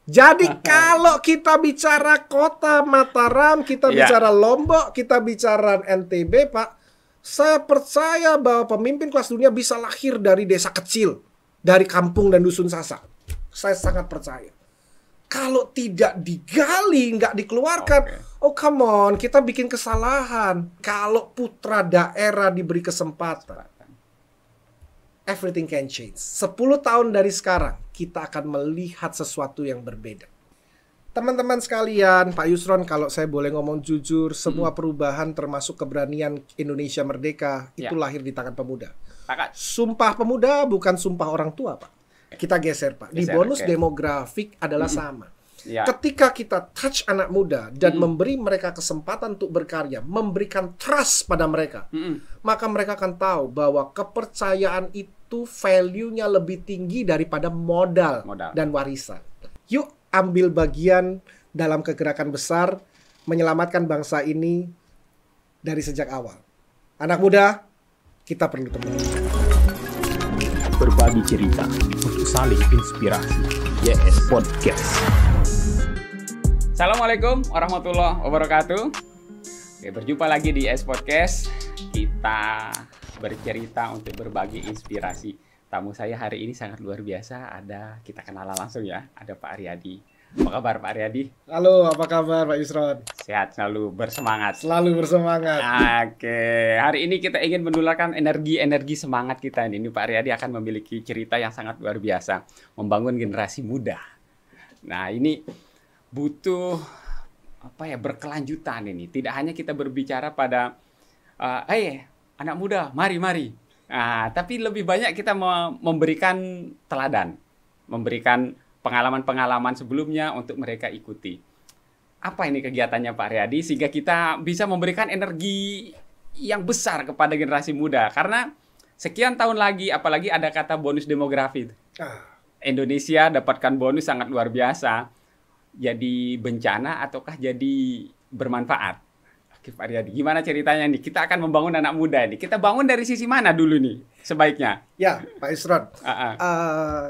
Jadi kalau kita bicara kota Mataram, kita bicara Lombok, kita bicara NTB, Pak, saya percaya bahwa pemimpin kelas dunia bisa lahir dari desa kecil, dari kampung dan dusun sasak. Saya sangat percaya. Kalau tidak digali, nggak dikeluarkan, oh come on, kita bikin kesalahan. Kalau putra daerah diberi kesempatan, everything can change. 10 tahun dari sekarang, kita akan melihat sesuatu yang berbeda. Teman-teman sekalian, Pak Yusron, kalau saya boleh ngomong jujur, semua perubahan termasuk keberanian Indonesia merdeka, itu lahir di tangan pemuda. Sumpah pemuda bukan sumpah orang tua, Pak. Kita geser, Pak. Di bonus demografik adalah sama. Ketika kita touch anak muda dan memberi mereka kesempatan untuk berkarya, memberikan trust pada mereka, maka mereka akan tahu bahwa kepercayaan itu value-nya lebih tinggi daripada modal dan warisan. Yuk ambil bagian dalam kegerakan besar menyelamatkan bangsa ini dari sejak awal. Anak muda, kita perlu teman. Berbagi cerita untuk saling inspirasi. YS Podcast. Assalamualaikum warahmatullahi wabarakatuh. Oke, berjumpa lagi di YS Podcast. Kita bercerita untuk berbagi inspirasi. Tamu saya hari ini sangat luar biasa. Kita kenalan langsung ya. Ada Pak Aryadi. Apa kabar Pak Aryadi? Halo, apa kabar Pak Yusron? Sehat, selalu bersemangat. Selalu bersemangat. Oke, hari ini kita ingin menularkan energi semangat kita ini. Pak Aryadi akan memiliki cerita yang sangat luar biasa, membangun generasi muda. Nah, ini butuh berkelanjutan ini. Tidak hanya kita berbicara pada anak muda, mari. Nah, tapi lebih banyak kita memberikan teladan, memberikan pengalaman-pengalaman sebelumnya untuk mereka ikuti. Apa ini kegiatannya Pak Aryadi sehingga kita bisa memberikan energi yang besar kepada generasi muda? Karena sekian tahun lagi, apalagi ada kata bonus demografi. Indonesia dapatkan bonus sangat luar biasa. Jadi bencana ataukah jadi bermanfaat? Oke Pak Aryadi, gimana ceritanya nih? Kita akan membangun anak muda ini. Kita bangun dari sisi mana dulu nih sebaiknya? Ya, Pak Yusron.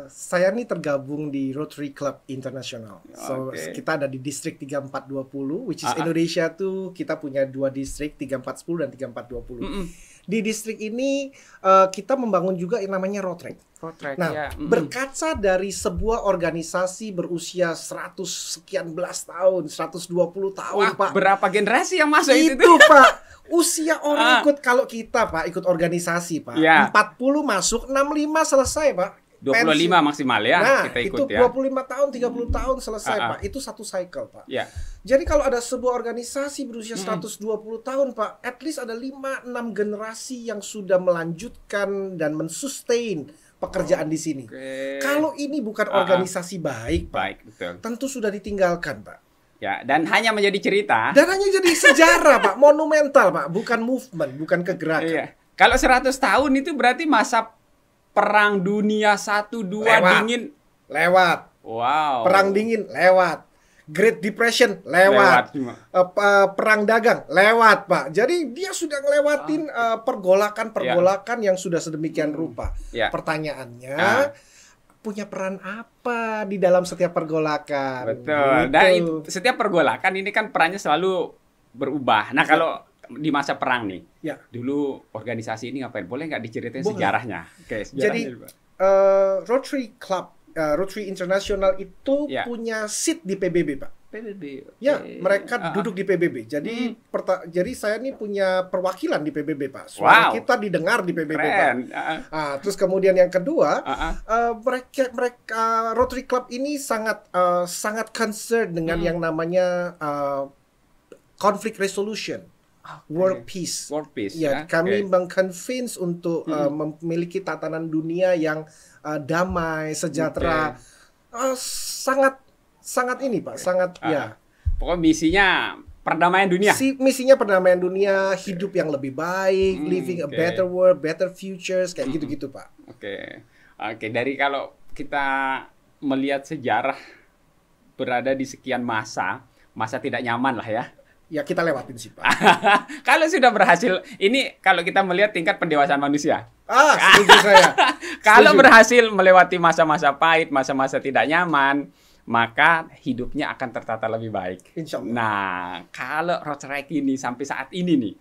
Saya nih tergabung di Rotary Club International. So, kita ada di distrik 3420, which is Indonesia tuh kita punya 2 distrik, 3410 dan 3420. Di distrik ini kita membangun juga yang namanya Rotary. Nah, berkaca dari sebuah organisasi berusia 100 sekian belas tahun, 120 tahun, Pak. Berapa generasi yang masuk itu Pak? Usia orang ikut, kalau kita Pak ikut organisasi Pak, 40 masuk, 65 selesai Pak. 25 maksimal ya, nah, kita ikut itu 25 tahun, 30 tahun selesai Pak. Itu satu cycle Pak. Jadi kalau ada sebuah organisasi berusia 120 tahun Pak, at least ada 5-6 generasi yang sudah melanjutkan dan mensustain pekerjaan di sini. Kalau ini bukan organisasi baik Pak, tentu sudah ditinggalkan Pak. Ya, dan hanya menjadi cerita. Dan hanya jadi sejarah Pak, monumental Pak, bukan movement, bukan kegerakan. Kalau 100 tahun itu berarti masa Perang Dunia 1, 2 dingin lewat. Wow. Perang dingin lewat. Great Depression lewat. Perang dagang lewat, Pak. Jadi dia sudah ngelewatin pergolakan yang sudah sedemikian rupa. Pertanyaannya, punya peran apa di dalam setiap pergolakan? Betul. Dan setiap pergolakan ini kan perannya selalu berubah. Nah, kalau di masa perang nih, dulu organisasi ini ngapain? Boleh nggak diceritain sejarahnya? Jadi Rotary Club, Rotary International itu punya seat di PBB, Pak. Mereka duduk di PBB. Jadi jadi saya nih punya perwakilan di PBB, Pak. Suara kita didengar di PBB, Pak. Terus kemudian yang kedua, mereka Rotary Club ini sangat concern dengan yang namanya conflict resolution. World peace. Kami mengconvince untuk memiliki tatanan dunia yang damai, sejahtera. Sangat ini Pak, sangat Pokoknya misinya perdamaian dunia. Misinya perdamaian dunia, hidup yang lebih baik, living a better world, better futures, kayak gitu-gitu Pak. Oke, dari kalau kita melihat sejarah berada di sekian masa tidak nyaman lah ya. Ya kita lewatin sih Pak. Kalau sudah berhasil, ini kalau kita melihat tingkat pendewasaan manusia. Setuju saya. Kalau berhasil melewati masa-masa pahit, masa-masa tidak nyaman, maka hidupnya akan tertata lebih baik. Insya Allah. Nah, kalau Rotaract ini sampai saat ini nih,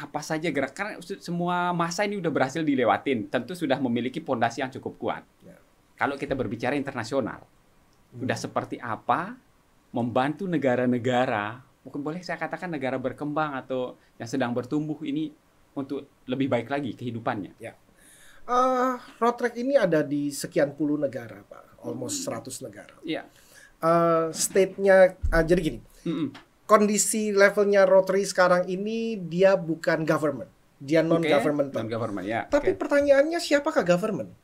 apa saja gerakan, semua masa ini udah berhasil dilewatin, tentu sudah memiliki pondasi yang cukup kuat. Ya. Kalau kita berbicara internasional, udah seperti apa membantu negara-negara, mungkin boleh saya katakan negara berkembang atau yang sedang bertumbuh ini untuk lebih baik lagi kehidupannya. Ya. Rotaract ini ada di sekian puluh negara, Pak. Almost 100 negara. Iya. State-nya, jadi gini. Kondisi levelnya Rotary sekarang ini, dia bukan government. Dia non-governmental. Non-government, ya. Tapi pertanyaannya, siapakah government?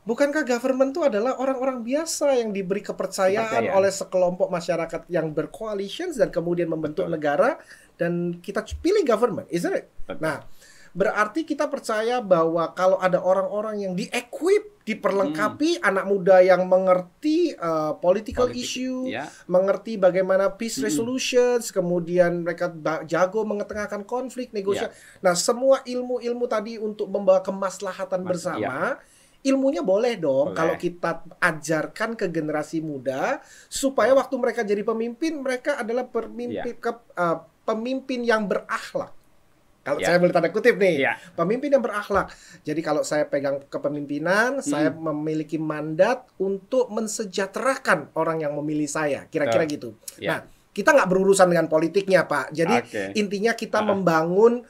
Bukankah government itu adalah orang-orang biasa yang diberi kepercayaan oleh sekelompok masyarakat yang bercoalitions dan kemudian membentuk negara, dan kita pilih government, isn't it? Nah, berarti kita percaya bahwa kalau ada orang-orang yang di-equip, diperlengkapi, anak muda yang mengerti political issue, mengerti bagaimana peace resolutions, kemudian mereka jago mengetengahkan konflik, negosiasi. Nah, semua ilmu-ilmu tadi untuk membawa kemaslahatan bersama, ilmunya boleh dong kalau kita ajarkan ke generasi muda, supaya waktu mereka jadi pemimpin, mereka adalah pemimpin yang berakhlak. Kalau saya boleh tanda kutip nih, pemimpin yang berakhlak. Jadi kalau saya pegang kepemimpinan, saya memiliki mandat untuk mensejahterakan orang yang memilih saya. Kira-kira gitu. Nah, kita nggak berurusan dengan politiknya, Pak. Jadi intinya kita membangun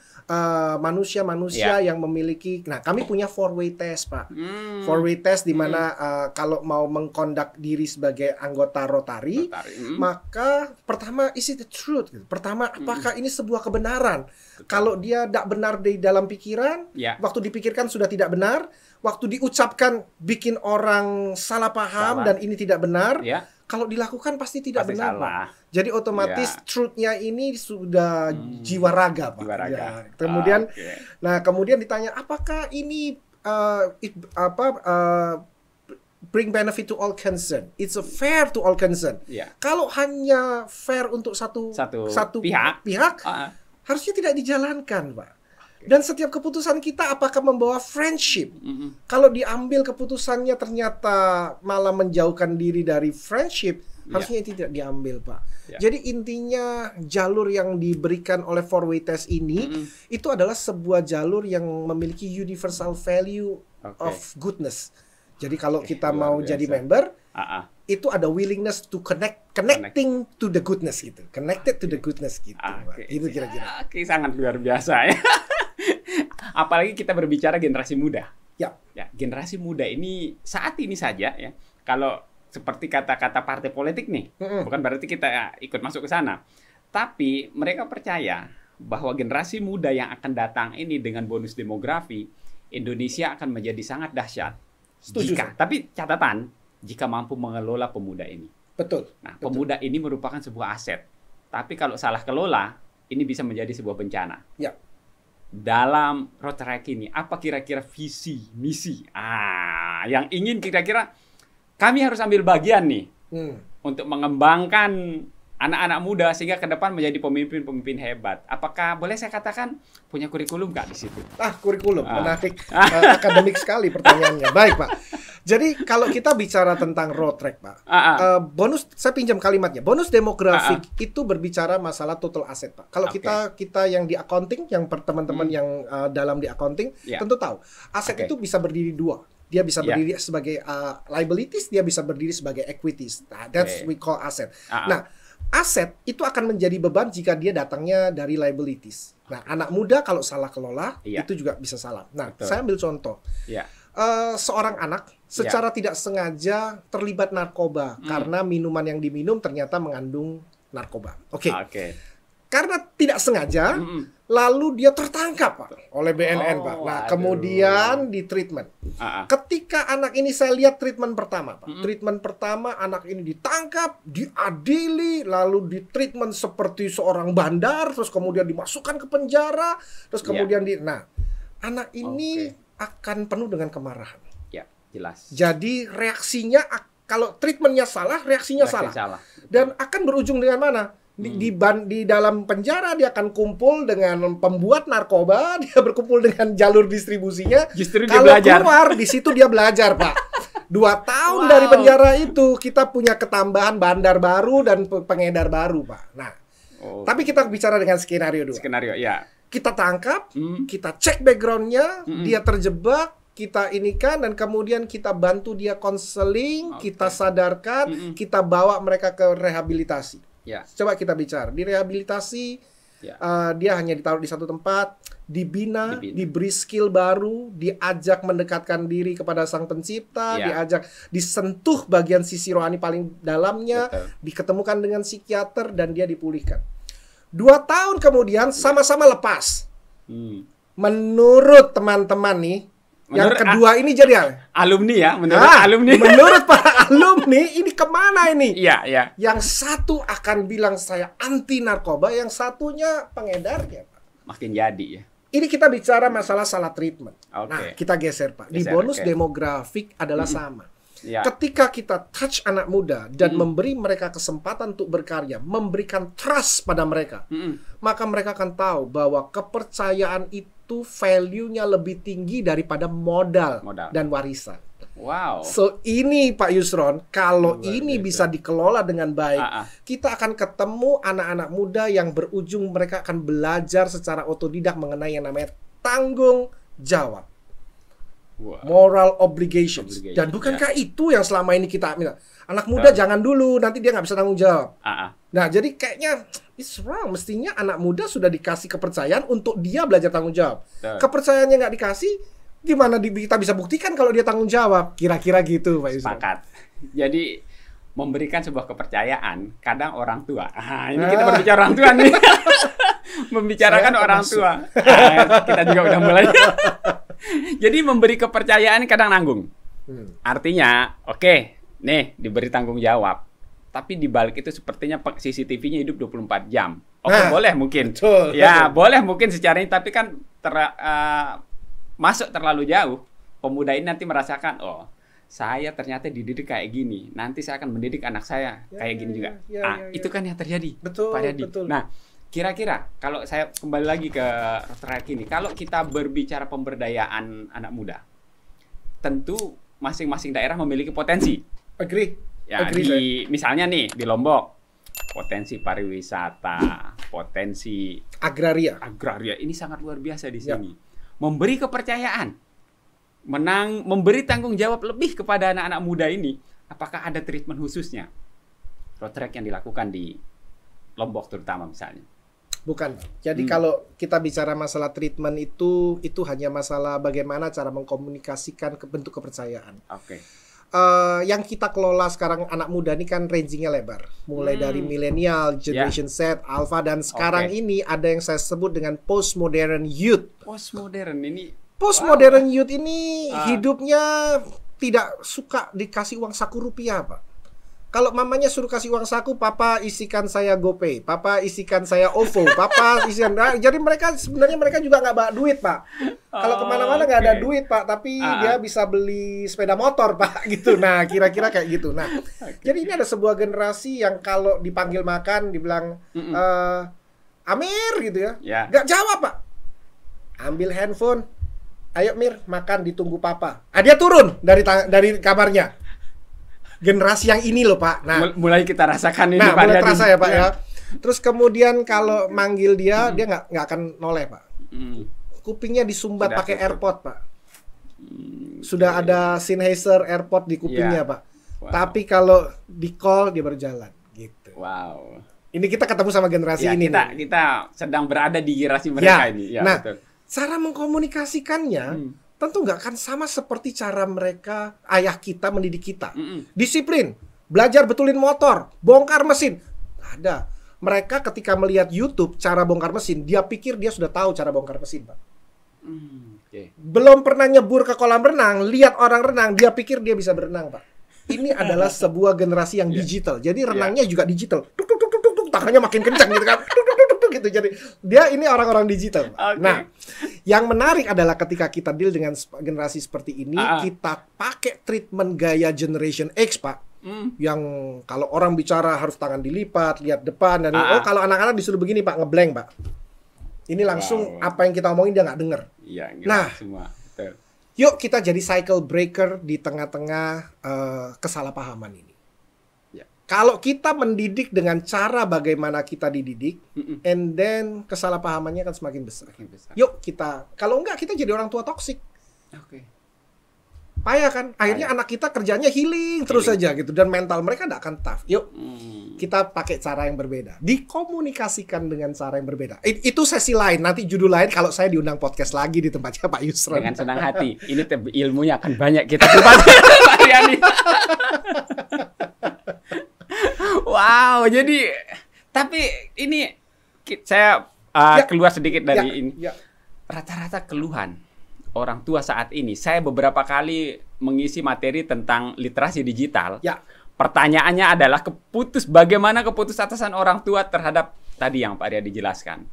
manusia-manusia yang memiliki. Nah, kami punya 4-way test, Pak. 4-way test di mana kalau mau mengkondak diri sebagai anggota Rotary, maka pertama, is it the truth? Pertama, apakah ini sebuah kebenaran? Kalau dia tidak benar di dalam pikiran, waktu dipikirkan sudah tidak benar, waktu diucapkan bikin orang salah paham dan ini tidak benar. Kalau dilakukan pasti tidak benar, Pak. Jadi otomatis truth-nya ini sudah jiwa raga, Pak. Ya. Kemudian, nah kemudian ditanya apakah ini bring benefit to all concerned? It's a fair to all concerned. Kalau hanya fair untuk satu pihak harusnya tidak dijalankan, Pak. Dan setiap keputusan kita apakah membawa friendship? Kalau diambil keputusannya ternyata malah menjauhkan diri dari friendship, harusnya itu tidak diambil, Pak. Jadi intinya jalur yang diberikan oleh 4-way test ini itu adalah sebuah jalur yang memiliki universal value of goodness. Jadi kalau kita mau jadi member, itu ada willingness to connecting to the goodness gitu. Connected to the goodness gitu. Itu kira-kira. Sangat luar biasa ya. Apalagi kita berbicara generasi muda. Ya, generasi muda ini saat ini saja ya. Kalau seperti kata-kata partai politik nih, bukan berarti kita ikut masuk ke sana. Tapi mereka percaya bahwa generasi muda yang akan datang ini dengan bonus demografi, Indonesia akan menjadi sangat dahsyat. Setuju. Tapi catatan, jika mampu mengelola pemuda ini. Betul. Nah, pemuda ini merupakan sebuah aset. Tapi kalau salah kelola, ini bisa menjadi sebuah bencana. Ya. Dalam Rotaract ini, apa kira-kira visi, misi? Yang ingin kira-kira kami harus ambil bagian nih untuk mengembangkan anak-anak muda sehingga ke depan menjadi pemimpin-pemimpin hebat. Apakah boleh saya katakan punya kurikulum nggak di situ? Kurikulum menarik, akademik sekali pertanyaannya. Baik, Pak. Jadi kalau kita bicara tentang Rotaract, Pak, bonus, saya pinjam kalimatnya, bonus demografik itu berbicara masalah total asset, Pak. Kalau kita yang di accounting, yang teman-teman yang dalam di accounting, tentu tahu aset itu bisa berdiri dua. Dia bisa berdiri sebagai liabilities, dia bisa berdiri sebagai equities. Nah, that's we call asset. Nah, aset itu akan menjadi beban jika dia datangnya dari liabilities. Nah, anak muda kalau salah kelola, itu juga bisa salah. Nah, saya ambil contoh. Seorang anak secara tidak sengaja terlibat narkoba karena minuman yang diminum ternyata mengandung narkoba. Oke. Karena tidak sengaja, lalu dia tertangkap, Pak, oleh BNN, Pak. Nah, kemudian di treatment. Ketika anak ini saya lihat treatment pertama, Pak. Treatment pertama anak ini ditangkap, diadili, lalu di treatment seperti seorang bandar, terus kemudian dimasukkan ke penjara, terus kemudian nah, anak ini akan penuh dengan kemarahan. Jelas. Jadi reaksinya, kalau treatmentnya salah, reaksinya salah. Dan akan berujung dengan mana? Di dalam penjara dia akan kumpul dengan pembuat narkoba, dia berkumpul dengan jalur distribusinya. Justru dia kalau belajar. Keluar di situ dia belajar, Pak. 2 tahun Wow. dari penjara itu kita punya ketambahan bandar baru dan pengedar baru, Pak. Nah, tapi kita bicara dengan skenario 2. Skenario, ya. Kita tangkap, kita cek backgroundnya, dia terjebak, kita inikan, dan kemudian kita bantu dia konseling, kita sadarkan, kita bawa mereka ke rehabilitasi. Ya. Coba kita bicara di rehabilitasi. Dia hanya ditaruh di satu tempat, dibina, diberi skill baru, diajak mendekatkan diri kepada Sang Pencipta, diajak disentuh bagian sisi rohani paling dalamnya, diketemukan dengan psikiater, dan dia dipulihkan. 2 tahun kemudian sama-sama lepas. Menurut teman-teman nih, yang kedua ini jadi alumni ya, menurut alumni. Menurut para alumni, ini kemana ini? Iya. Yang satu akan bilang saya anti narkoba, yang satunya pengedarnya, Pak. Makin jadi ya. Ini kita bicara masalah salah treatment. Oke. Nah, kita geser, Pak. Di bonus demografik adalah sama. Ya. Ketika kita touch anak muda dan memberi mereka kesempatan untuk berkarya, memberikan trust pada mereka, maka mereka akan tahu bahwa kepercayaan itu value-nya lebih tinggi daripada modal dan warisan. Wow. So ini Pak Yusron, kalau ini bisa dikelola dengan baik, kita akan ketemu anak-anak muda yang berujung mereka akan belajar secara otodidak mengenai yang namanya tanggung jawab. Wow. Moral obligations. Dan bukankah itu yang selama ini kita minta? Anak muda jangan dulu, nanti dia nggak bisa tanggung jawab. Nah, jadi kayaknya it's wrong. Mestinya anak muda sudah dikasih kepercayaan untuk dia belajar tanggung jawab. Kepercayaannya nggak dikasih, gimana kita bisa buktikan kalau dia tanggung jawab? Kira-kira gitu, Pak Yusron. Sepakat. Jadi memberikan sebuah kepercayaan, kadang orang tua. Ini kita berbicara orang tua nih. Membicarakan orang tua. Kita juga udah mulai. Jadi memberi kepercayaan kadang nanggung. Artinya, oke, nih diberi tanggung jawab. Tapi di balik itu sepertinya CCTV-nya hidup 24 jam. Oke, boleh mungkin. Betul, ya, boleh mungkin secara ini, tapi kan masuk terlalu jauh. Pemuda ini nanti merasakan, oh, saya ternyata dididik kayak gini. Nanti saya akan mendidik anak saya kayak gini juga. Itu kan yang terjadi, Pak Yadi. Nah, kira-kira kalau saya kembali lagi ke track ini, kalau kita berbicara pemberdayaan anak muda, tentu masing-masing daerah memiliki potensi. Agree. Ya, misalnya nih di Lombok, potensi pariwisata, potensi agraria ini sangat luar biasa di sini. Memberi kepercayaan, memberi tanggung jawab lebih kepada anak-anak muda ini. Apakah ada treatment khususnya? Road track yang dilakukan di Lombok terutama misalnya. Bukan. Jadi kalau kita bicara masalah treatment itu hanya masalah bagaimana cara mengkomunikasikan bentuk kepercayaan. Oke. Yang kita kelola sekarang anak muda ini kan rangingnya lebar. Mulai dari milenial, generation Z, alpha, dan sekarang ini ada yang saya sebut dengan postmodern youth. Postmodern ini. Postmodern youth ini hidupnya tidak suka dikasih uang saku rupiah, Pak. Kalau mamanya suruh kasih uang saku, papa isikan saya GoPay, papa isikan saya OVO, papa isikan. Nah, jadi sebenarnya mereka juga nggak bawa duit, Pak. Kalau kemana-mana nggak ada duit, Pak, tapi dia bisa beli sepeda motor, Pak, gitu. Nah, kira-kira kayak gitu. Nah, jadi ini ada sebuah generasi yang kalau dipanggil makan, dibilang Amir gitu ya, nggak jawab, Pak. Ambil handphone, ayo Mir, makan, ditunggu papa. Dia turun dari kamarnya. Generasi yang ini loh, Pak. Nah, mulai kita rasakan ini, Pak. Mulai terasa ya, Pak ya. Terus kemudian kalau manggil dia nggak akan noleh, Pak. Kupingnya disumbat pakai AirPod, Pak. Sudah ada Sennheiser AirPod di kupingnya, Pak. Tapi kalau di call dia berjalan, gitu. Wow. Ini kita ketemu sama generasi ini. Kita sedang berada di generasi mereka ini. Ya, nah, betul. Cara mengkomunikasikannya tentu nggak akan sama seperti cara mereka, ayah kita mendidik kita. Disiplin, belajar betulin motor, bongkar mesin. Ada. Mereka ketika melihat YouTube cara bongkar mesin, dia pikir dia sudah tahu cara bongkar mesin, Pak. Belum pernah nyebur ke kolam renang, lihat orang renang, dia pikir dia bisa berenang, Pak. Ini adalah sebuah generasi yang digital. Jadi renangnya juga digital. Tuk, tuk, tuk, tuk, tuk, tangannya makin kencang gitu kan. Tuk, tuk, tuk, tuk, gitu. Jadi dia ini orang-orang digital. Nah, yang menarik adalah ketika kita deal dengan generasi seperti ini, kita pakai treatment gaya Generation X, Pak. Yang kalau orang bicara harus tangan dilipat, lihat depan, dan kalau anak-anak disuruh begini, Pak, ngeblank, Pak. Ini langsung apa yang kita omongin dia nggak denger. Iya, nah, semua. Betul. Yuk kita jadi cycle breaker di tengah-tengah kesalahpahaman ini. Ya. Kalau kita mendidik dengan cara bagaimana kita dididik, and then kesalahpahamannya akan semakin besar. Yuk kita, kalau enggak kita jadi orang tua toksik. Oke. Payah kan? Akhirnya anak kita kerjanya healing terus saja gitu, dan mental mereka nggak akan tough. Yuk kita pakai cara yang berbeda, dikomunikasikan dengan cara yang berbeda. Itu sesi lain, nanti judul lain kalau saya diundang podcast lagi di tempatnya Pak Yusron. Dengan senang hati. Ini ilmunya akan banyak kita dapat, Pak Riani. Wow, jadi tapi ini saya keluar sedikit dari ini. Rata-rata keluhan orang tua saat ini, saya beberapa kali mengisi materi tentang literasi digital. Ya. Pertanyaannya adalah bagaimana keputusatasan orang tua terhadap tadi yang Pak Riyadi jelaskan.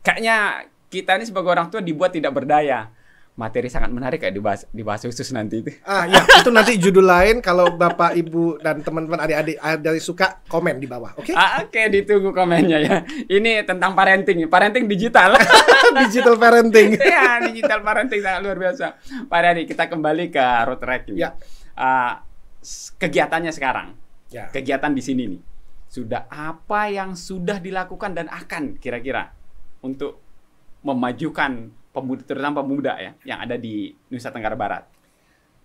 Kayaknya kita ini sebagai orang tua dibuat tidak berdaya. Materi sangat menarik kayak dibahas khusus nanti itu. Ya, itu nanti judul lain. Kalau Bapak, Ibu, dan teman-teman adik-adik ada suka, komen di bawah, oke? Oke, ditunggu komennya ya. Ini tentang parenting digital. Digital parenting. Ya, digital parenting sangat luar biasa. Pak Riyadi, kita kembali ke road track ini. Ya. Kegiatannya sekarang. Ya. Kegiatan di sini nih. Sudah apa yang sudah dilakukan dan akan kira-kira untuk memajukan pemuda, terutama pemuda ya, yang ada di Nusa Tenggara Barat.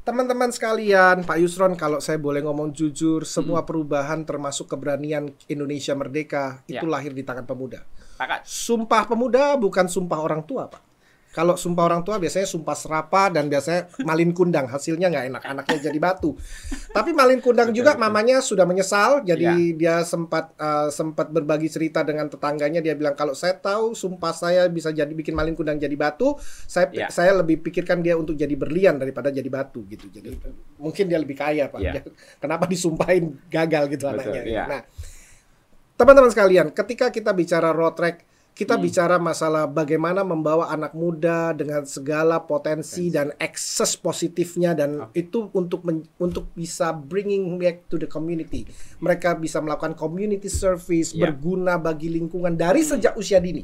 Teman-teman sekalian, Pak Yusron, kalau saya boleh ngomong jujur, semua perubahan termasuk keberanian Indonesia merdeka itu lahir di tangan pemuda. Sumpah pemuda bukan sumpah orang tua, Pak. Kalau sumpah orang tua biasanya sumpah serapa dan biasanya malin kundang, hasilnya nggak enak, anaknya jadi batu. Tapi malin kundang juga mamanya sudah menyesal, jadi dia sempat berbagi cerita dengan tetangganya. Dia bilang, kalau saya tahu sumpah saya bisa jadi bikin malin kundang jadi batu, saya lebih pikirkan dia untuk jadi berlian daripada jadi batu gitu. Jadi mungkin dia lebih kaya, Pak. Kenapa disumpahin gagal gitu anaknya? Nah, teman-teman sekalian, ketika kita bicara road track, kita bicara masalah bagaimana membawa anak muda dengan segala potensi dan akses positifnya, dan itu untuk bisa bringing back to the community. Mereka bisa melakukan community service, berguna bagi lingkungan dari sejak usia dini.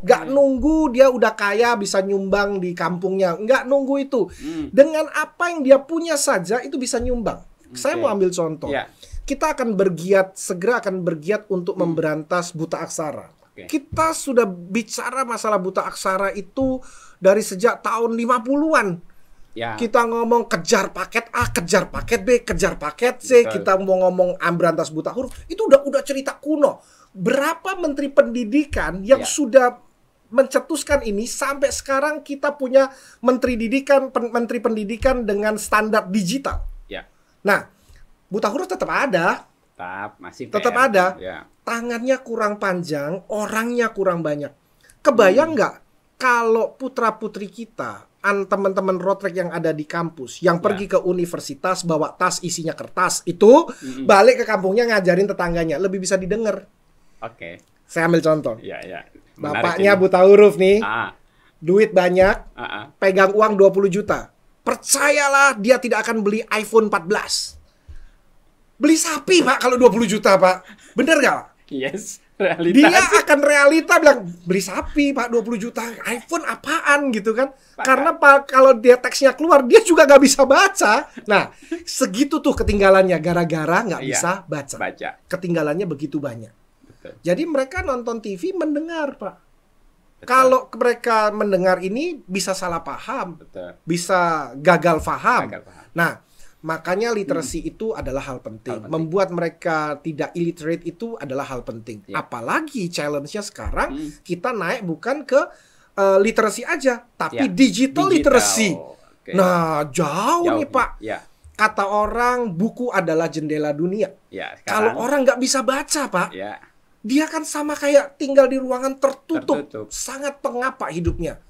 Nggak nunggu dia udah kaya bisa nyumbang di kampungnya, nggak nunggu itu. Dengan apa yang dia punya saja itu bisa nyumbang. Saya mau ambil contoh. Kita akan segera akan bergiat untuk memberantas buta aksara. Kita sudah bicara masalah buta aksara itu dari sejak tahun 50-an. Kita ngomong kejar paket A, kejar paket B, kejar paket C. Kita mau ngomong berantas buta huruf. Itu udah cerita kuno. Berapa menteri pendidikan yang sudah mencetuskan ini, sampai sekarang kita punya menteri pendidikan dengan standar digital. Nah, buta huruf tetap ada. Tetap ada. Tangannya kurang panjang, orangnya kurang banyak. Kebayang nggak kalau putra-putri kita, teman-teman road track yang ada di kampus, yang pergi ke universitas bawa tas isinya kertas, itu balik ke kampungnya ngajarin tetangganya, lebih bisa didengar. Saya ambil contoh. Bapaknya buta huruf nih, duit banyak, pegang uang 20 juta. Percayalah dia tidak akan beli iPhone 14. Beli sapi, Pak, kalau 20 juta, Pak. Bener nggak? Yes, realita. Dia akan realita bilang, beli sapi, Pak, 20 juta. iPhone apaan gitu kan? Karena Pak, kalau dia teksnya keluar, dia juga nggak bisa baca. Nah, segitu tuh ketinggalannya. Gara-gara nggak bisa baca. Ketinggalannya begitu banyak. Jadi mereka nonton TV mendengar, Pak. Kalau mereka mendengar ini, bisa salah paham. Bisa gagal paham. Nah, makanya literasi itu adalah hal penting. Membuat mereka tidak illiterate itu adalah hal penting. Apalagi challenge-nya sekarang kita naik bukan ke literasi aja, tapi digital literacy. Nah, jauh nih, Pak. Kata orang, buku adalah jendela dunia. Kalau orang nggak bisa baca, Pak, dia kan sama kayak tinggal di ruangan tertutup. Sangat pengap, Pak, hidupnya.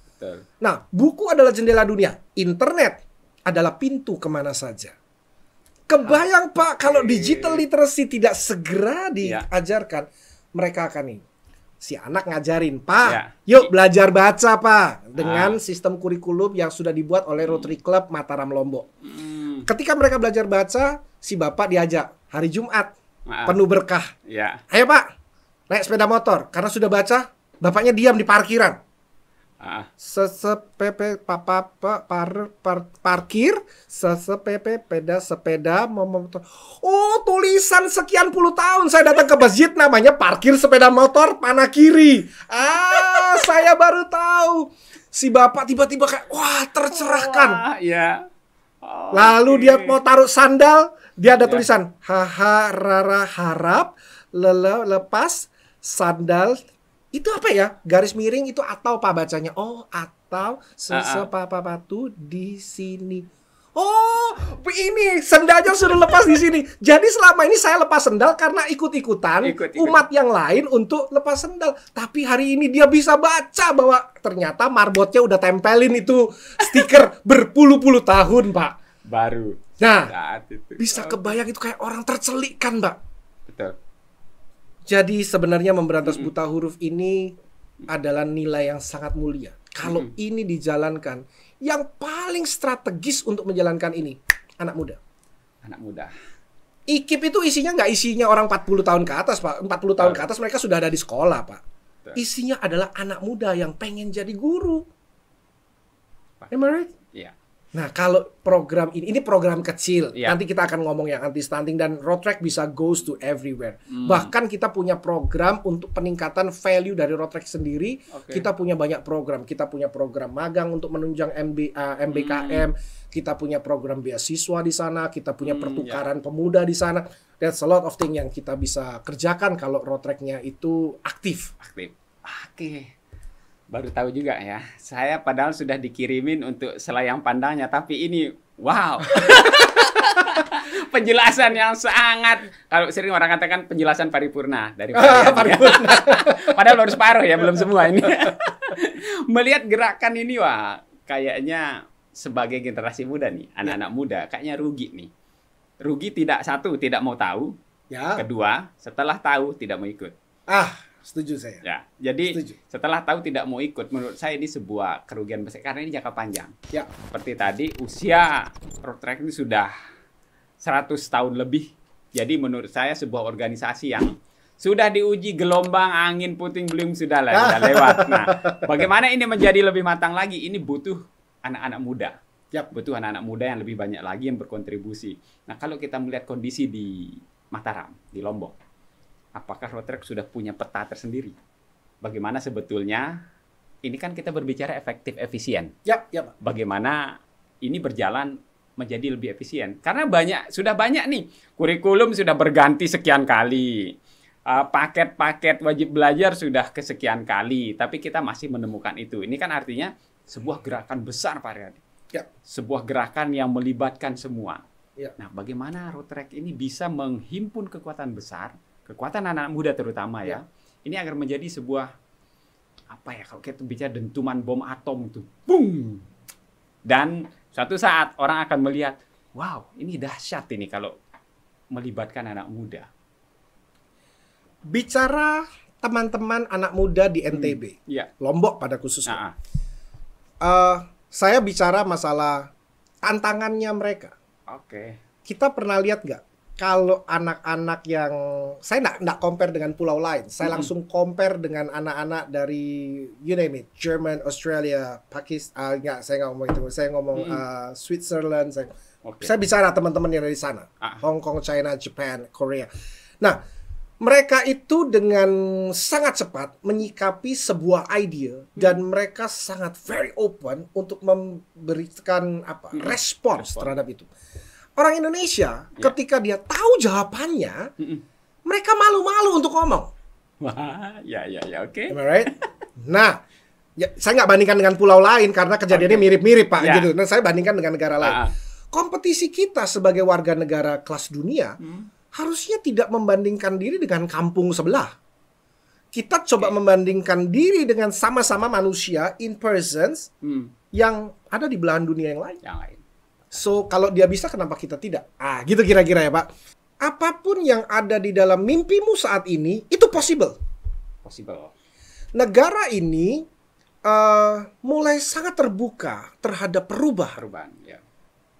Nah, buku adalah jendela dunia. Internet adalah pintu kemana saja. Kebayang, Pak, kalau digital literacy tidak segera diajarkan, mereka akan ini. Si anak ngajarin, Pak, yuk belajar baca, Pak, dengan sistem kurikulum yang sudah dibuat oleh Rotary Club Mataram Lombok. Ketika mereka belajar baca, si bapak diajak hari Jumat, penuh berkah. Ayo, Pak, naik sepeda motor. Karena sudah baca, bapaknya diam di parkiran. Sesepepe parkir, sesepepe sepeda motor. Oh, tulisan sekian puluh tahun saya datang ke masjid namanya parkir sepeda motor panah kiri. Saya baru tahu. Si bapak tiba-tiba kayak wah tercerahkan. Ya. Lalu dia mau taruh sandal, dia ada tulisan haha rara harap lepas sandal. Itu apa ya? Garis miring itu atau apa bacanya? Oh, atau batu di sini. Oh, ini sendalnya sudah lepas di sini. Jadi selama ini saya lepas sendal karena ikut-ikutan umat yang lain untuk lepas sendal. Tapi hari ini dia bisa baca bahwa ternyata marbotnya udah tempelin itu stiker berpuluh-puluh tahun, Pak. Baru. Nah, bisa kebayang itu kayak orang tercelikkan, Pak. Betul. Jadi sebenarnya memberantas buta huruf ini adalah nilai yang sangat mulia. Kalau ini dijalankan, yang paling strategis untuk menjalankan ini, anak muda. Anak muda. IKIP itu isinya nggak isinya orang 40 tahun ke atas, Pak. 40 tahun ke atas mereka sudah ada di sekolah, Pak. Isinya adalah anak muda yang pengen jadi guru. Am I right? Iya. Nah, kalau program ini program kecil. Nanti kita akan ngomong yang anti stunting dan Roadtrack bisa goes to everywhere. Bahkan kita punya program untuk peningkatan value dari Roadtrack sendiri. Kita punya banyak program. Kita punya program magang untuk menunjang MBKM. Kita punya program beasiswa di sana. Kita punya pertukaran pemuda di sana. That's a lot of thing yang kita bisa kerjakan kalau Roadtrack-nya itu aktif. Oke. Baru tahu juga ya. Saya padahal sudah dikirimin untuk selayang pandangnya, tapi ini wow. Penjelasan yang sangat, kalau sering orang katakan penjelasan paripurna dari paripurna. Padahal baru separuh ya, belum semua ini. Melihat gerakan ini wah, kayaknya sebagai generasi muda nih, anak-anak muda kayaknya rugi nih. Rugi tidak mau tahu. Kedua, setelah tahu tidak mau ikut. Setuju saya. Ya, jadi setelah tahu tidak mau ikut, menurut saya ini sebuah kerugian besar karena ini jangka panjang. Seperti tadi, usia Roadtrack ini sudah 100 tahun lebih. Jadi menurut saya sebuah organisasi yang sudah diuji gelombang, angin, puting beliung sudah lewat. Nah, bagaimana ini menjadi lebih matang lagi? Ini butuh anak-anak muda. Butuh anak-anak muda yang lebih banyak lagi yang berkontribusi. Nah, kalau kita melihat kondisi di Mataram, di Lombok, apakah Roadtrack sudah punya peta tersendiri? Bagaimana sebetulnya, ini kan kita berbicara efektif, efisien. Pak. Bagaimana ini berjalan menjadi lebih efisien? Karena sudah banyak nih, kurikulum sudah berganti sekian kali. Paket-paket wajib belajar sudah kesekian kali. Tapi kita masih menemukan itu. Ini kan artinya sebuah gerakan besar, Pak Riyadi. Sebuah gerakan yang melibatkan semua. Nah, bagaimana Roadtrack ini bisa menghimpun kekuatan besar, kekuatan anak muda terutama ya. Ini agar menjadi sebuah kalau kita bicara dentuman bom atom itu, boom. Dan suatu saat orang akan melihat, wow, ini dahsyat ini kalau melibatkan anak muda. Bicara teman-teman anak muda di NTB, Lombok pada khususnya. Saya bicara masalah tantangannya mereka. Kita pernah lihat nggak? Kalau anak-anak yang saya nggak compare dengan pulau lain, saya langsung compare dengan anak-anak dari you name it, Jerman, Australia, Pakistan, saya nggak ngomong itu, saya ngomong Switzerland, saya bicara teman-teman yang dari sana, Hong Kong, China, Japan, Korea. Nah, mereka itu dengan sangat cepat menyikapi sebuah ide dan mereka sangat very open untuk memberikan respons terhadap itu. Orang Indonesia ketika dia tahu jawabannya, mereka malu-malu untuk ngomong. Oke. Am I right? Nah, saya nggak bandingkan dengan pulau lain karena kejadiannya mirip-mirip, Pak, gitu. Nah, saya bandingkan dengan negara lain. Kompetisi kita sebagai warga negara kelas dunia harusnya tidak membandingkan diri dengan kampung sebelah. Kita coba membandingkan diri dengan sama-sama manusia in persons yang ada di belahan dunia yang lain. So, kalau dia bisa, kenapa kita tidak? Gitu kira-kira ya, Pak. Apapun yang ada di dalam mimpimu saat ini, itu possible. Negara ini mulai sangat terbuka terhadap perubahan.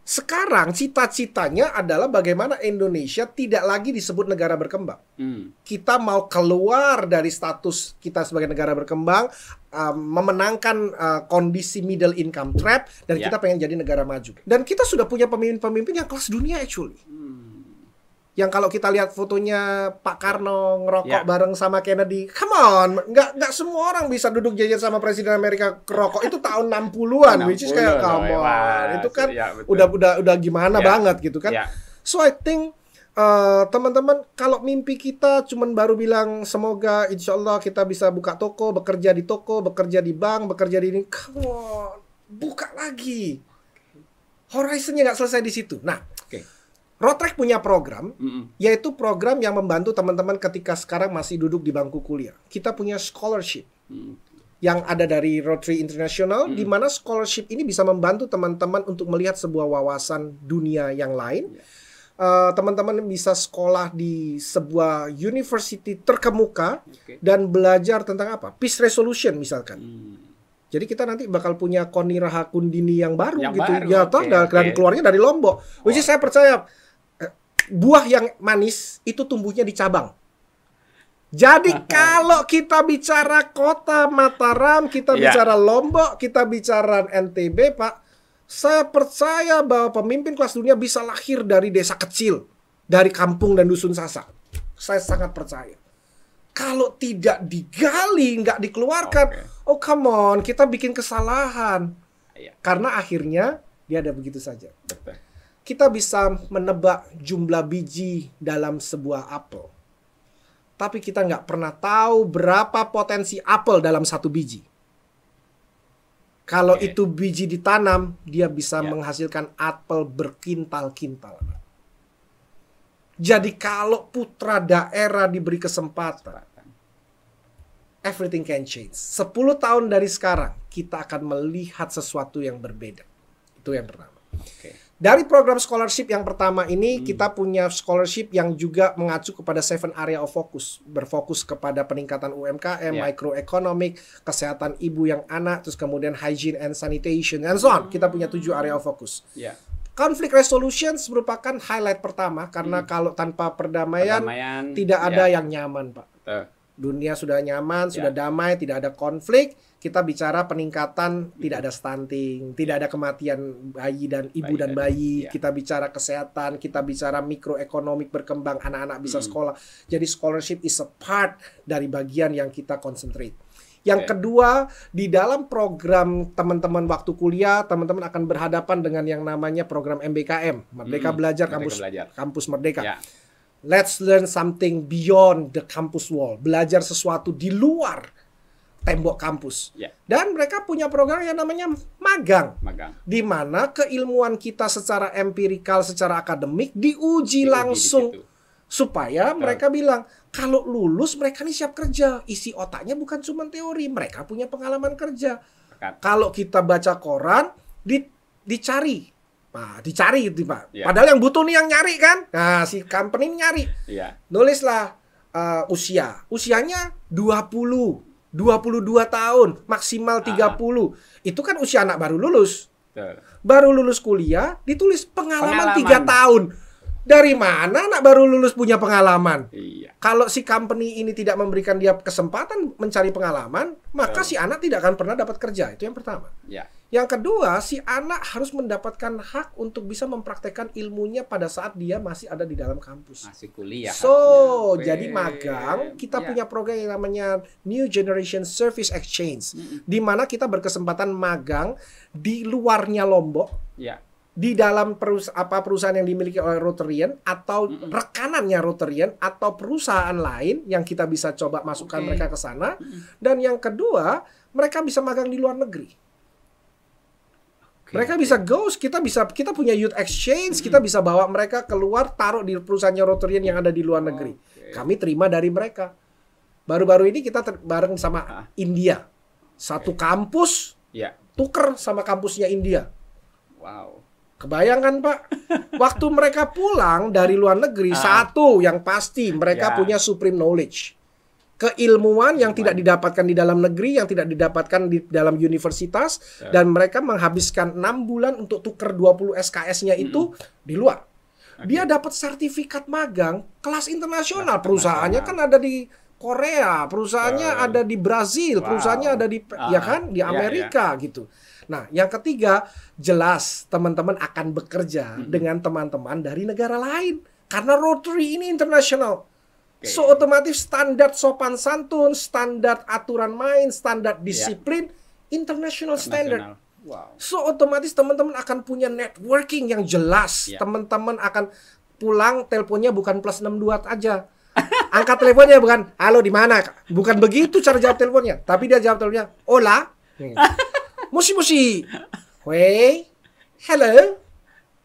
Sekarang cita-citanya adalah bagaimana Indonesia tidak lagi disebut negara berkembang. Kita mau keluar dari status kita sebagai negara berkembang, memenangkan kondisi middle income trap, dan kita pengen jadi negara maju. Dan kita sudah punya pemimpin-pemimpin yang kelas dunia actually. Yang kalau kita lihat fotonya Pak Karno ngerokok bareng sama Kennedy, come on, nggak semua orang bisa duduk jajan sama Presiden Amerika ngerokok. Itu tahun 60-an, which is kayak come on, itu kan udah gimana banget gitu kan. So I think teman-teman, kalau mimpi kita cuman baru bilang semoga insya Allah kita bisa buka toko, bekerja di toko, bekerja di bank, bekerja di ini, come on, buka lagi. Horizonnya nggak selesai di situ. Nah, Roadtrack punya program, yaitu program yang membantu teman-teman ketika sekarang masih duduk di bangku kuliah. Kita punya scholarship yang ada dari Rotary International, di mana scholarship ini bisa membantu teman-teman untuk melihat sebuah wawasan dunia yang lain. Teman-teman bisa sekolah di sebuah university terkemuka dan belajar tentang apa? Peace resolution misalkan. Jadi kita nanti bakal punya Koni Rahakundini yang baru gitu. Dan keluarnya dari Lombok. Which is saya percaya buah yang manis itu tumbuhnya di cabang. Jadi kalau kita bicara kota Mataram, kita bicara Lombok, kita bicara NTB, Pak, saya percaya bahwa pemimpin kelas dunia bisa lahir dari desa kecil, dari kampung dan dusun sasak. Saya sangat percaya. Kalau tidak digali, nggak dikeluarkan, oh come on, kita bikin kesalahan. Karena akhirnya dia ada begitu saja. Kita bisa menebak jumlah biji dalam sebuah apel. Tapi kita nggak pernah tahu berapa potensi apel dalam satu biji. Kalau itu biji ditanam, dia bisa menghasilkan apel berkintal-kintal. Jadi kalau putra daerah diberi kesempatan, everything can change. 10 tahun dari sekarang, kita akan melihat sesuatu yang berbeda. Itu yang pertama. Dari program scholarship yang pertama ini, kita punya scholarship yang juga mengacu kepada 7 area of focus. Berfokus kepada peningkatan UMKM, microeconomic, kesehatan ibu yang anak, terus kemudian hygiene and sanitation, and so on. Kita punya 7 area of focus. Conflict resolutions merupakan highlight pertama, karena kalau tanpa perdamaian tidak ada yang nyaman, Pak. Dunia sudah nyaman, sudah damai, tidak ada konflik. Kita bicara peningkatan, tidak ada stunting, tidak ada kematian bayi dan ibu dan bayi. Kita bicara kesehatan, kita bicara mikroekonomik berkembang, anak-anak bisa sekolah. Jadi scholarship is a part dari bagian yang kita concentrate. Yang kedua, di dalam program teman-teman waktu kuliah, teman-teman akan berhadapan dengan yang namanya program MBKM, Merdeka Belajar Kampus Merdeka. Let's learn something beyond the campus wall. Belajar sesuatu di luar tembok kampus. Dan mereka punya program yang namanya magang. Di mana keilmuan kita secara empirikal, secara akademik diuji langsung. Supaya mereka bilang, kalau lulus mereka ini siap kerja. Isi otaknya bukan cuma teori, mereka punya pengalaman kerja. Kalau kita baca koran, dicari. Nah, dicari gitu, Pak. Padahal yang butuh nih yang nyari kan. Nah, si company nyari. Nulislah usianya 22 tahun, maksimal 30. Itu kan usia anak baru lulus. Baru lulus kuliah, ditulis pengalaman 3 tahun. Dari mana anak baru lulus punya pengalaman? Kalau si company ini tidak memberikan dia kesempatan mencari pengalaman, maka si anak tidak akan pernah dapat kerja. Itu yang pertama. Yang kedua, si anak harus mendapatkan hak untuk bisa mempraktekkan ilmunya pada saat dia masih ada di dalam kampus. Masih kuliah. So, jadi magang, kita punya program yang namanya New Generation Service Exchange. Di mana kita berkesempatan magang di luarnya Lombok. Di dalam perusahaan yang dimiliki oleh Rotarian atau rekanannya Rotarian atau perusahaan lain yang kita bisa coba masukkan mereka ke sana. Dan yang kedua, mereka bisa magang di luar negeri. Mereka bisa go, kita punya youth exchange, kita bisa bawa mereka keluar, taruh di perusahaannya Rotarian yang ada di luar negeri. Kami terima dari mereka. Baru-baru ini kita bareng sama India. Satu kampus, tuker sama kampusnya India. Kebayangkan, Pak? Waktu mereka pulang dari luar negeri, satu yang pasti mereka punya supreme knowledge. keilmuan yang tidak didapatkan di dalam negeri, yang tidak didapatkan di dalam universitas, dan mereka menghabiskan 6 bulan untuk tuker 20 SKS-nya itu di luar. Dia dapat sertifikat magang kelas internasional. Perusahaannya kan ada di Korea, perusahaannya ada di Brazil, perusahaannya ada di ya kan di Amerika gitu. Nah, yang ketiga, jelas teman-teman akan bekerja dengan teman-teman dari negara lain karena Rotary ini internasional. So otomatis standar sopan santun, standar aturan main, standar disiplin international standard. Wow. So otomatis teman-teman akan punya networking yang jelas. Teman-teman akan pulang teleponnya bukan +62 aja. Angkat teleponnya bukan halo di mana? Bukan begitu cara jawab teleponnya, tapi dia jawab teleponnya hola. Musi. Wei. Hello.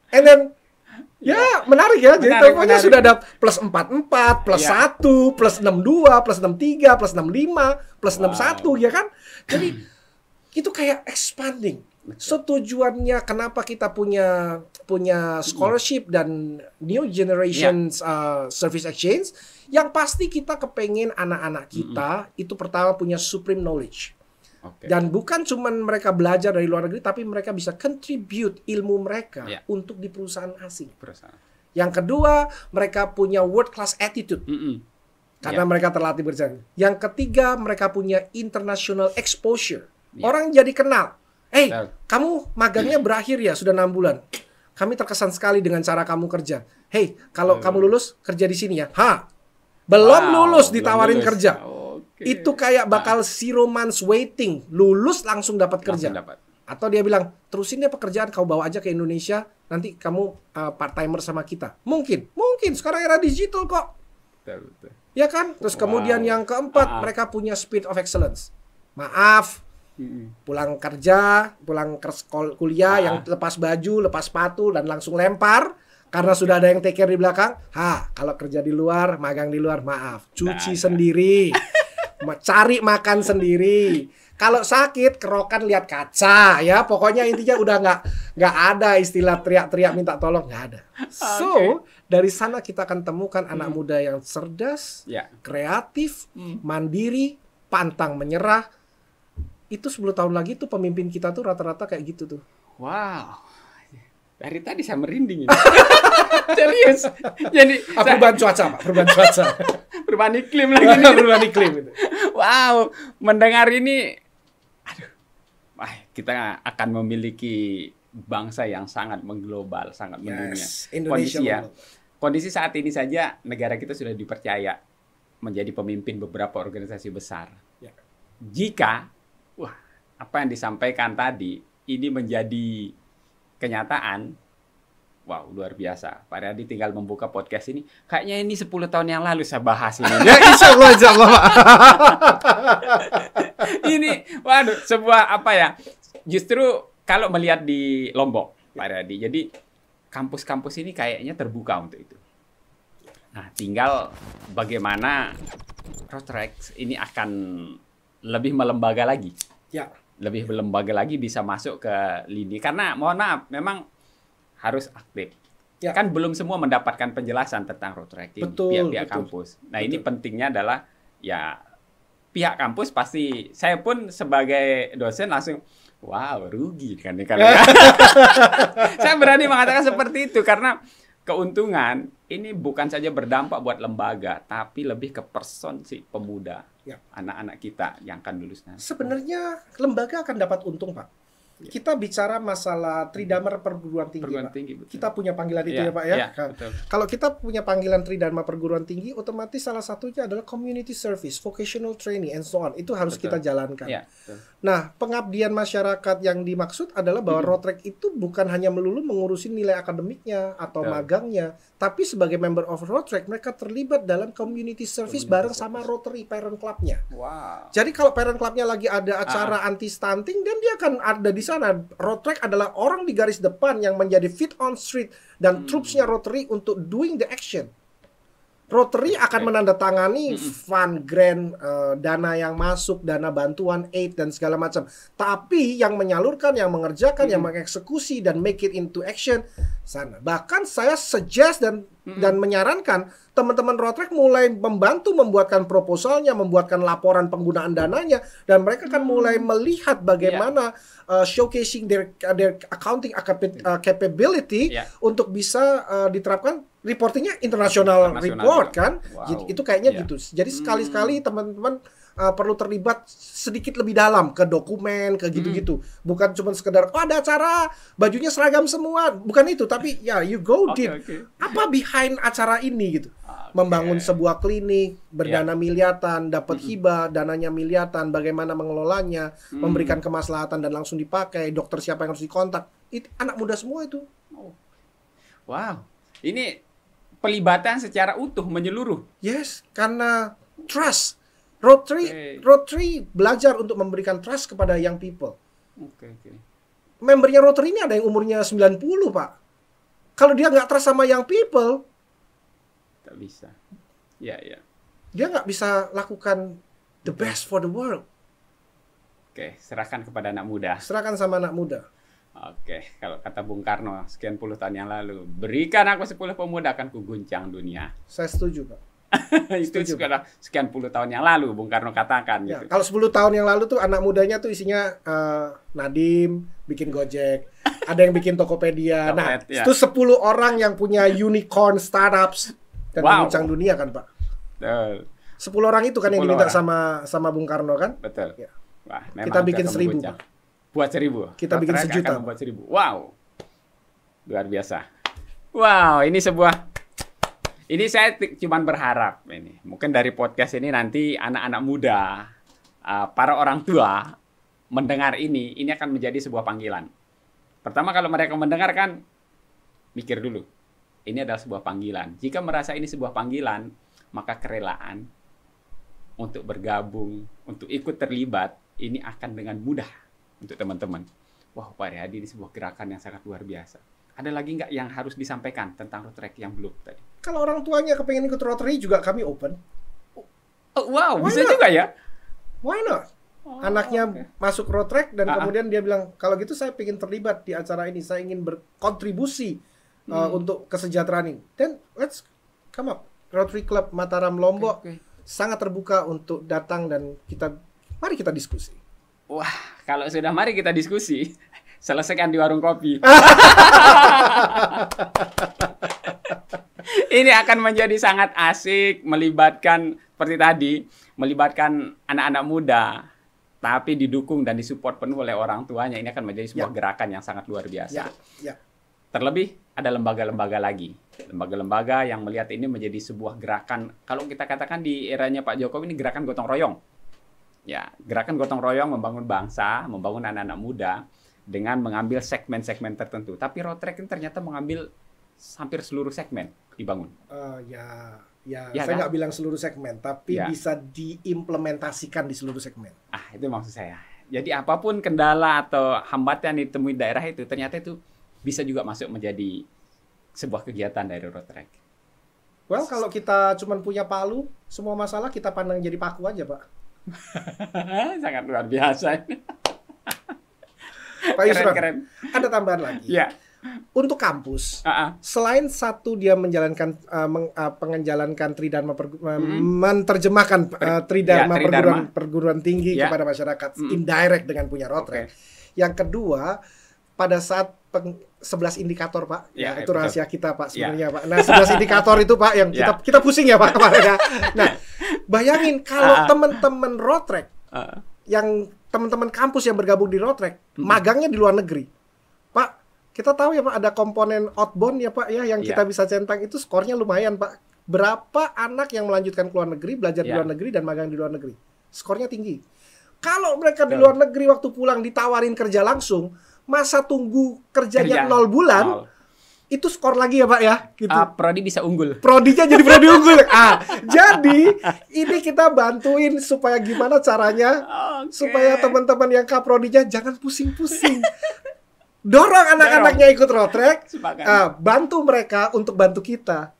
And then menarik ya. Jadi teleponnya sudah ada +44, +1, +62, +63, +65, +61 ya kan? Jadi itu kayak expanding. So tujuannya kenapa kita punya scholarship dan new generations service exchange, yang pasti kita kepengen anak-anak kita itu pertama punya supreme knowledge. Dan bukan cuma mereka belajar dari luar negeri, tapi mereka bisa contribute ilmu mereka untuk di perusahaan asing. Yang kedua, mereka punya world class attitude. Karena mereka terlatih berjalan. Yang ketiga, mereka punya international exposure. Orang jadi kenal. Kamu magangnya berakhir ya, sudah 6 bulan. Kami terkesan sekali dengan cara kamu kerja. Kalau kamu lulus, kerja di sini ya. Belum lulus ditawarin kerja. Itu kayak bakal 0 months waiting. Lulus langsung dapat kerja. Atau dia bilang, terusin deh pekerjaan, kau bawa aja ke Indonesia. Nanti kamu part-timer sama kita. Mungkin. Sekarang era digital kok. Ya kan? Terus kemudian yang keempat, mereka punya spirit of excellence. Maaf. Pulang kerja, pulang kuliah yang lepas baju, lepas sepatu dan langsung lempar karena sudah ada yang take care di belakang. Kalau kerja di luar, magang di luar, maaf, cuci sendiri, cari makan sendiri. Kalau sakit, kerokan lihat kaca, ya pokoknya intinya udah nggak ada istilah teriak-teriak minta tolong, nggak ada. So dari sana kita akan temukan anak muda yang cerdas, kreatif, mandiri, pantang menyerah. Itu 10 tahun lagi tuh pemimpin kita tuh rata-rata kayak gitu tuh. Wow. Dari tadi saya merinding ini. Serius. Jadi perubahan cuaca, Pak. Perubahan iklim lagi nih. Perubahan iklim itu. Wow, mendengar ini kita akan memiliki bangsa yang sangat mengglobal, sangat mendunia. Kondisi saat ini saja negara kita sudah dipercaya menjadi pemimpin beberapa organisasi besar. Jika apa yang disampaikan tadi ini menjadi kenyataan, luar biasa. Pak Riyadi tinggal membuka podcast ini, kayaknya ini 10 tahun yang lalu saya bahas ini. Ya insya Allah. Ini sebuah justru kalau melihat di Lombok, Pak Riyadi, jadi kampus-kampus ini kayaknya terbuka untuk itu. Nah, tinggal bagaimana Rotrex ini akan lebih melembaga lagi. Lebih berlembaga lagi, bisa masuk ke lini. Karena mohon maaf, memang harus aktif. Kan belum semua mendapatkan penjelasan tentang road tracking pihak kampus. Nah, ini pentingnya adalah pihak kampus pasti, saya pun sebagai dosen langsung rugi kan. Saya berani mengatakan seperti itu karena keuntungan ini bukan saja berdampak buat lembaga, tapi lebih ke person si pemuda. Anak-anak kita yang akan lulus nanti. Sebenarnya lembaga akan dapat untung, Pak. Kita bicara masalah Tridharma perguruan tinggi, Pak. Kita punya panggilan itu ya Pak ya. Kalau kita punya panggilan Tridharma perguruan tinggi, otomatis salah satunya adalah community service, vocational training, and so on. Itu harus kita jalankan. Nah, pengabdian masyarakat yang dimaksud adalah bahwa Rotrex itu bukan hanya melulu mengurusin nilai akademiknya atau magangnya, tapi sebagai member of Rotrex mereka terlibat dalam community service bareng sama Rotary Parent Club-nya. Jadi kalau Parent Club-nya lagi ada acara anti stunting, dan dia akan ada di sana. Rotrex adalah orang di garis depan yang menjadi feet on street dan troops-nya Rotary untuk doing the action. Rotary akan menandatangani fund, grant, dana yang masuk, dana bantuan, aid dan segala macam. Tapi yang menyalurkan, yang mengerjakan, yang mengeksekusi dan make it into action sana. Bahkan saya suggest dan menyarankan teman-teman Rotary mulai membantu membuatkan proposalnya, membuatkan laporan penggunaan dananya, dan mereka akan mulai melihat bagaimana showcasing their accounting capability untuk bisa diterapkan. Reportingnya international report kan. Jadi itu kayaknya gitu. Jadi sekali-sekali teman-teman perlu terlibat sedikit lebih dalam ke dokumen, ke gitu-gitu. Bukan cuma sekedar ada acara, bajunya seragam semua. Bukan itu, tapi ya you go deep. Apa behind acara ini gitu. Membangun sebuah klinik berdana miliatan, dapat hibah, dananya miliatan, bagaimana mengelolanya, memberikan kemaslahatan dan langsung dipakai, dokter siapa yang harus dikontak. Itu anak muda semua itu. Wow. Ini pelibatan secara utuh menyeluruh. Yes, karena trust. Rotary belajar untuk memberikan trust kepada young people. Membernya Rotary ini ada yang umurnya 90, Pak. Kalau dia nggak trust sama young people, tak bisa. Ya. Dia nggak bisa lakukan the best for the world. Serahkan kepada anak muda. Serahkan sama anak muda. Kalau kata Bung Karno sekian puluh tahun yang lalu, berikan aku 10 pemuda akan kuguncang dunia. Saya setuju, Pak. Itu sudah sekian puluh tahun yang lalu Bung Karno katakan gitu. Kalau 10 tahun yang lalu tuh anak mudanya tuh isinya Nadim bikin Gojek, ada yang bikin Tokopedia. Nah, itu 10 orang yang punya unicorn startups dan mengguncang dunia kan, Pak. 10 orang itu kan yang diminta sama Bung Karno kan? Betul. Ya. Wah, kita bikin 1000, Pak. Buat 1000. Kita bikin 1 juta. Buat 1000. Wow. Luar biasa. Wow, ini saya cuma berharap ini. Mungkin dari podcast ini nanti anak-anak muda, para orang tua mendengar ini akan menjadi sebuah panggilan. Pertama kalau mereka mendengarkan, mikir dulu. Ini adalah sebuah panggilan. Jika merasa ini sebuah panggilan, maka kerelaan untuk bergabung, untuk ikut terlibat, ini akan dengan mudah untuk teman-teman. Wah, Pak Riyadi, ini sebuah gerakan yang sangat luar biasa. Ada lagi nggak yang harus disampaikan tentang Rotary yang belum tadi? Kalau orang tuanya kepengen ikut Rotary juga kami open. Wow, bisa juga ya? Why not? Anaknya masuk Rotary dan kemudian dia bilang, kalau gitu saya ingin terlibat di acara ini. Saya ingin berkontribusi untuk kesejahteraan ini. Then let's come up. Rotary Club Mataram Lombok sangat terbuka untuk datang dan mari kita diskusi. Wah, kalau sudah mari kita diskusi, selesaikan di warung kopi. Ini akan menjadi sangat asik, melibatkan seperti tadi, melibatkan anak-anak muda, tapi didukung dan disupport penuh oleh orang tuanya. Ini akan menjadi sebuah gerakan yang sangat luar biasa. Terlebih ada lembaga-lembaga lagi, lembaga-lembaga yang melihat ini menjadi sebuah gerakan. Kalau kita katakan di eranya Pak Jokowi ini gerakan gotong royong. Ya, gerakan gotong royong membangun bangsa, membangun anak-anak muda dengan mengambil segmen-segmen tertentu. Tapi Rotary ini ternyata mengambil hampir seluruh segmen dibangun. Saya nggak bilang seluruh segmen, tapi bisa diimplementasikan di seluruh segmen. Itu maksud saya. Jadi apapun kendala atau hambatan yang ditemui daerah itu, ternyata itu bisa juga masuk menjadi sebuah kegiatan dari Rotary. Well, kalau kita cuma punya palu, semua masalah kita pandang jadi paku aja, Pak. Sangat luar biasa. Pak Yusron, ada tambahan lagi. Ya. Untuk kampus, selain satu dia menjalankan menerjemahkan Tridharma perguruan tinggi kepada masyarakat indirect dengan punya Rotary. Yang kedua, pada saat 11 indikator, Pak. Itu rahasia kita, Pak, sebenarnya, Pak. Nah, 11 indikator itu, Pak, yang kita pusing ya, Pak, kemarin ya. Nah, bayangin kalau teman-teman Rotary yang teman-teman kampus yang bergabung di Rotary magangnya di luar negeri. Pak, kita tahu ya, Pak, ada komponen outbound ya, Pak, ya, yang kita bisa centang itu skornya lumayan, Pak. Berapa anak yang melanjutkan ke luar negeri, belajar di luar negeri dan magang di luar negeri? Skornya tinggi. Kalau mereka di luar negeri waktu pulang ditawarin kerja langsung, masa tunggu kerjanya 0 bulan, itu skor lagi ya, Pak, ya, gitu. Prodi bisa unggul. Prodinya jadi prodi unggul. Jadi ini kita bantuin supaya gimana caranya supaya teman-teman yang kaprodinya jangan pusing-pusing. Dorong anak-anaknya ikut Rotary, bantu mereka untuk bantu kita.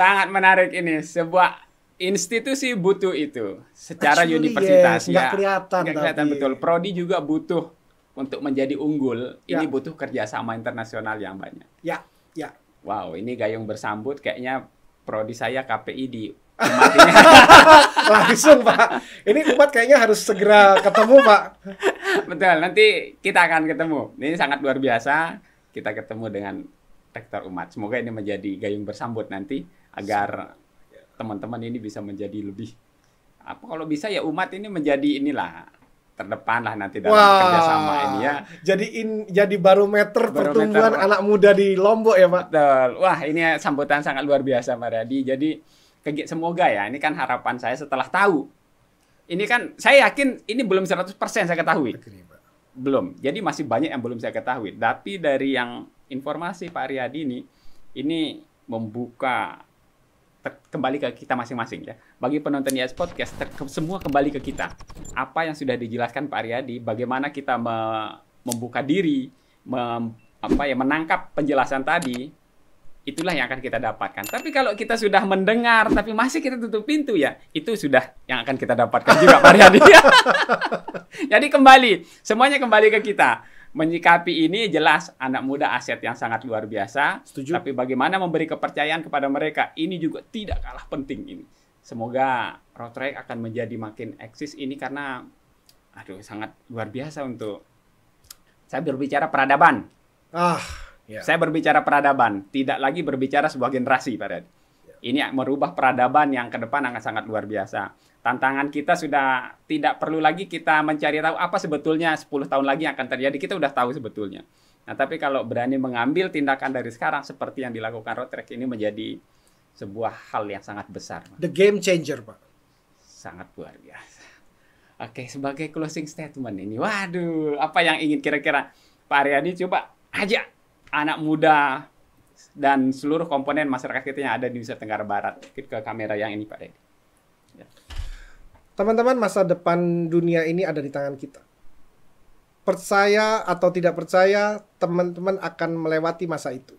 Sangat menarik ini. Sebuah institusi butuh itu. Secara universitas nggak kelihatan. Nggak kelihatan betul. Prodi juga butuh untuk menjadi unggul. Ini butuh kerjasama internasional yang banyak. Ya. Wow, ini gayung bersambut. Kayaknya prodi saya KPI di Umat ini. Langsung Pak. Ini Umat kayaknya harus segera ketemu Pak. Betul, nanti kita akan ketemu. Ini sangat luar biasa. Kita ketemu dengan Rektor Umat. Semoga ini menjadi gayung bersambut nanti agar teman-teman ini bisa menjadi lebih kalau bisa ya Umat ini menjadi inilah terdepan lah nanti dalam kerjasama ini ya. Jadi barometer pertumbuhan anak muda di Lombok ya Pak. Betul. Wah ini sambutan sangat luar biasa Pak Riyadi. Jadi semoga ya, ini kan harapan saya setelah tahu. Ini kan saya yakin ini belum 100% saya ketahui. Belum. Jadi masih banyak yang belum saya ketahui. Tapi dari yang informasi Pak Riyadi ini membuka kembali ke kita masing-masing ya. Bagi penonton YS Podcast, semua kembali ke kita. Apa yang sudah dijelaskan Pak Riyadi, bagaimana kita membuka diri, menangkap penjelasan tadi, itulah yang akan kita dapatkan. Tapi kalau kita sudah mendengar, tapi masih kita tutup pintu ya, itu sudah yang akan kita dapatkan juga Pak Riyadi. Jadi semuanya kembali ke kita. Menyikapi ini jelas anak muda aset yang sangat luar biasa. Setuju. Tapi bagaimana memberi kepercayaan kepada mereka, ini juga tidak kalah penting ini. Semoga Road Track akan menjadi makin eksis ini karena sangat luar biasa untuk saya berbicara peradaban. Saya berbicara peradaban, tidak lagi berbicara sebuah generasi, Pak Riyadi. Ini merubah peradaban yang ke depan akan sangat luar biasa. Tantangan kita sudah tidak perlu lagi kita mencari tahu apa sebetulnya 10 tahun lagi yang akan terjadi. Kita udah tahu sebetulnya. Nah, tapi kalau berani mengambil tindakan dari sekarang seperti yang dilakukan Road Track ini menjadi sebuah hal yang sangat besar. The game changer, Pak. Sangat luar biasa. Oke, sebagai closing statement ini, waduh, apa yang ingin kira-kira Pak Riyadi coba ajak anak muda dan seluruh komponen masyarakat kita yang ada di Nusa Tenggara Barat ke kamera yang ini Pak Riyadi. Ya. Teman-teman, masa depan dunia ini ada di tangan kita. Percaya atau tidak percaya, teman-teman akan melewati masa itu.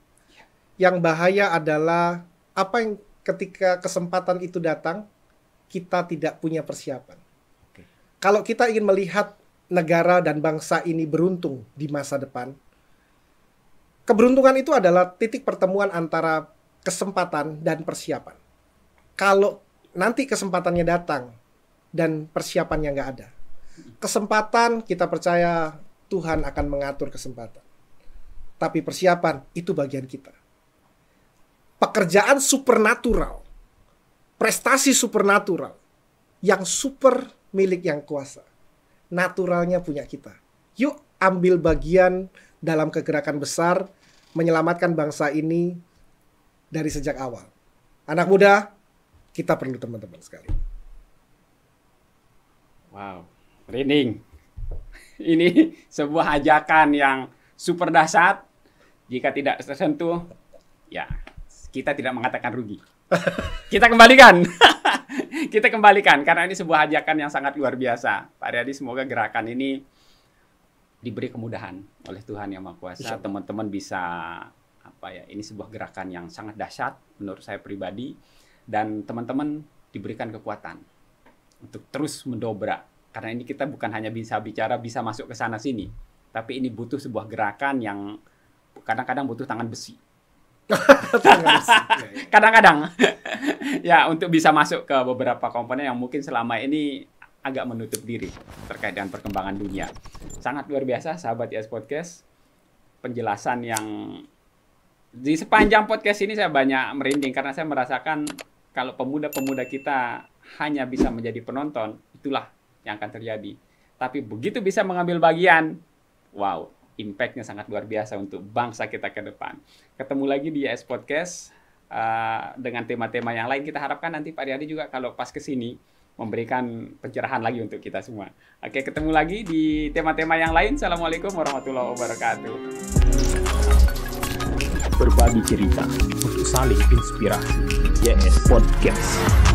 Yang bahaya adalah apa yang ketika kesempatan itu datang, kita tidak punya persiapan. Kalau kita ingin melihat negara dan bangsa ini beruntung di masa depan, keberuntungan itu adalah titik pertemuan antara kesempatan dan persiapan. Kalau nanti kesempatannya datang dan persiapannya nggak ada, kesempatan kita percaya Tuhan akan mengatur kesempatan. Tapi persiapan itu bagian kita. Pekerjaan supernatural, prestasi supernatural, yang super milik yang kuasa. Naturalnya punya kita. Yuk ambil bagian dalam kegerakan besar menyelamatkan bangsa ini dari sejak awal. Anak muda, kita perlu teman-teman sekali. Wow, merinding. Ini sebuah ajakan yang super dahsyat. Jika tidak tersentuh, ya kita tidak mengatakan rugi. Kita kembalikan. Kita kembalikan karena ini sebuah ajakan yang sangat luar biasa. Pak Riyadi, semoga gerakan ini diberi kemudahan oleh Tuhan Yang Maha Kuasa. Teman-teman bisa ini sebuah gerakan yang sangat dahsyat menurut saya pribadi, dan teman-teman diberikan kekuatan untuk terus mendobrak. Karena ini kita bukan hanya bisa bicara, bisa masuk ke sana sini, tapi ini butuh sebuah gerakan yang kadang-kadang butuh tangan besi. Kadang-kadang ya, untuk bisa masuk ke beberapa komponen yang mungkin selama ini agak menutup diri terkait dengan perkembangan dunia. Sangat luar biasa sahabat YS Podcast. Penjelasan yang di sepanjang podcast ini saya banyak merinding karena saya merasakan kalau pemuda-pemuda kita hanya bisa menjadi penonton, itulah yang akan terjadi. Tapi begitu bisa mengambil bagian, wow, impact-nya sangat luar biasa untuk bangsa kita ke depan. Ketemu lagi di YS Podcast dengan tema-tema yang lain. Kita harapkan nanti Pak Riyadi juga kalau pas ke sini memberikan pencerahan lagi untuk kita semua. Oke, ketemu lagi di tema-tema yang lain. Assalamualaikum warahmatullahi wabarakatuh. Berbagi cerita untuk saling inspirasi. YS Podcast.